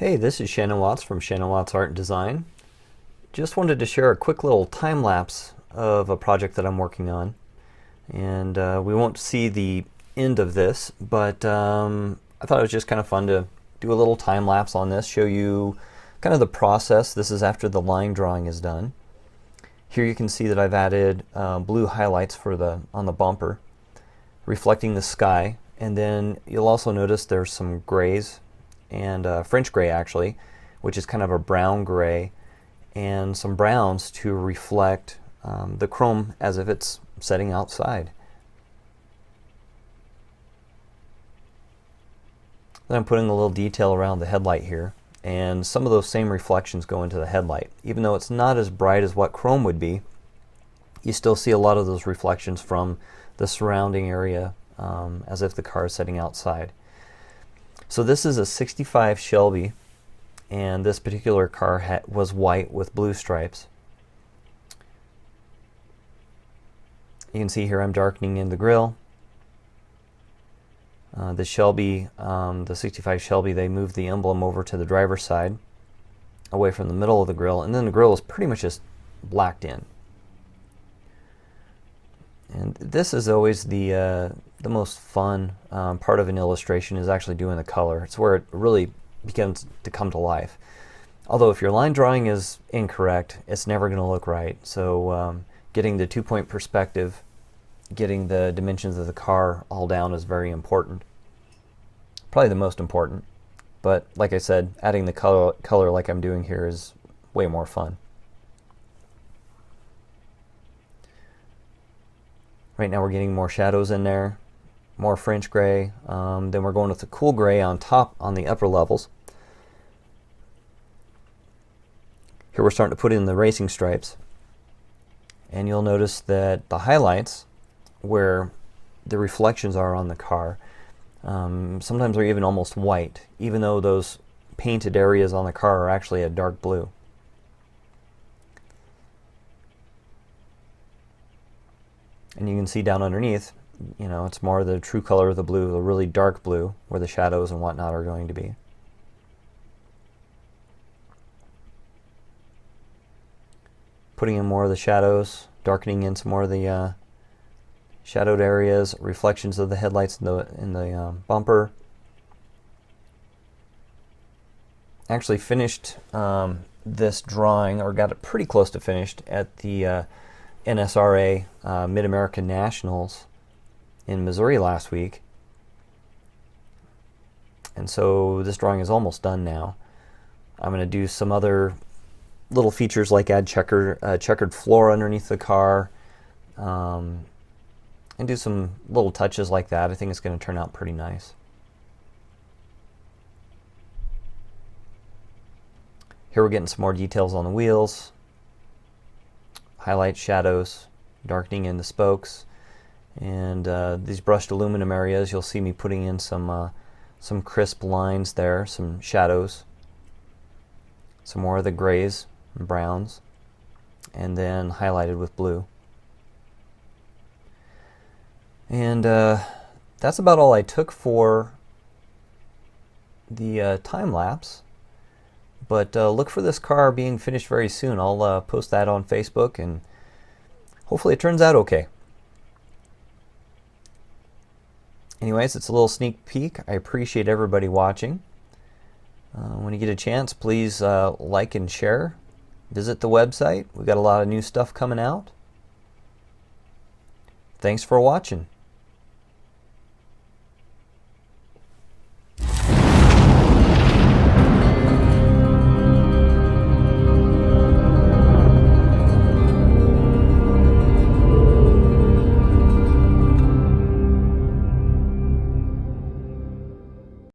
Hey, this is Shannon Watts from Shannon Watts Art and Design. Just wanted to share a quick little time lapse of a project that I'm working on. And we won't see the end of this, but I thought it was just kind of fun to do a little time lapse on this, show you kind of the process. This is after the line drawing is done. Here you can see that I've added blue highlights on the bumper, reflecting the sky. And then you'll also notice there's some grays and French gray actually, which is kind of a brown gray, and some browns to reflect the chrome as if it's setting outside. Then I'm putting a little detail around the headlight here, and some of those same reflections go into the headlight. Even though it's not as bright as what chrome would be, you still see a lot of those reflections from the surrounding area as if the car is setting outside. So this is a 65 Shelby, and this particular car was white with blue stripes. You can see here I'm darkening in the grille. The Shelby, the 65 Shelby, they moved the emblem over to the driver's side, away from the middle of the grille, and then the grille is pretty much just blacked in. And this is always the most fun part of an illustration, is actually doing the color. It's where it really begins to come to life. Although if your line drawing is incorrect, it's never going to look right. So getting the 2-point perspective, getting the dimensions of the car all down is very important. Probably the most important. But like I said, adding the color like I'm doing here is way more fun. Right now we're getting more shadows in there, more French gray. Then we're going with the cool gray on top on the upper levels. Here we're starting to put in the racing stripes. And you'll notice that the highlights, where the reflections are on the car, sometimes are even almost white, even though those painted areas on the car are actually a dark blue. And you can see down underneath, you know, it's more the true color of the blue, the really dark blue, where the shadows and whatnot are going to be. Putting in more of the shadows, darkening in some more of the shadowed areas, reflections of the headlights in the bumper. Actually finished this drawing, or got it pretty close to finished, at the NSRA Mid-American Nationals in Missouri last week. And so this drawing is almost done now. I'm going to do some other little features like add checkered floor underneath the car, and do some little touches like that. I think it's going to turn out pretty nice. Here we're getting some more details on the wheels. Highlight, shadows, darkening in the spokes, and these brushed aluminum areas, you'll see me putting in some crisp lines there, some shadows, some more of the grays and browns, and then highlighted with blue. And that's about all I took for the time lapse. But look for this car being finished very soon. I'll post that on Facebook, and hopefully it turns out okay. Anyways, it's a little sneak peek. I appreciate everybody watching. When you get a chance, please like and share. Visit the website. We've got a lot of new stuff coming out. Thanks for watching.